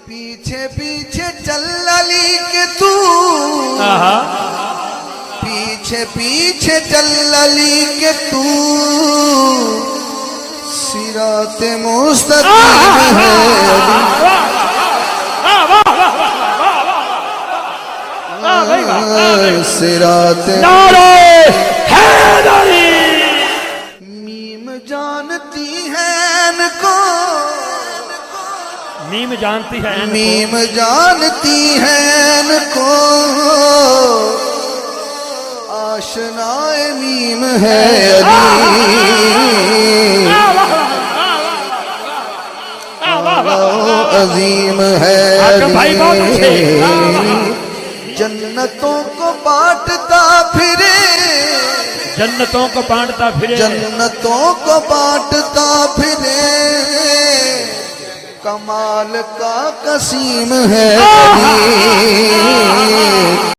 पीछे पीछे चल अली के तू, पीछे पीछे चल अली के तू, सिराते मुस्तकीम है अली, सिराते मीम जानती है इनको, मीम जानती है इनको, मीम जानती है इनको, आशनाए मीम है अली, अजीम है अली, जन्नतों को बांटता फिरे, जन्नतों को बांटता फिरे, जन्नतों को बांटता फिरे, कमाल का कसीम है अली,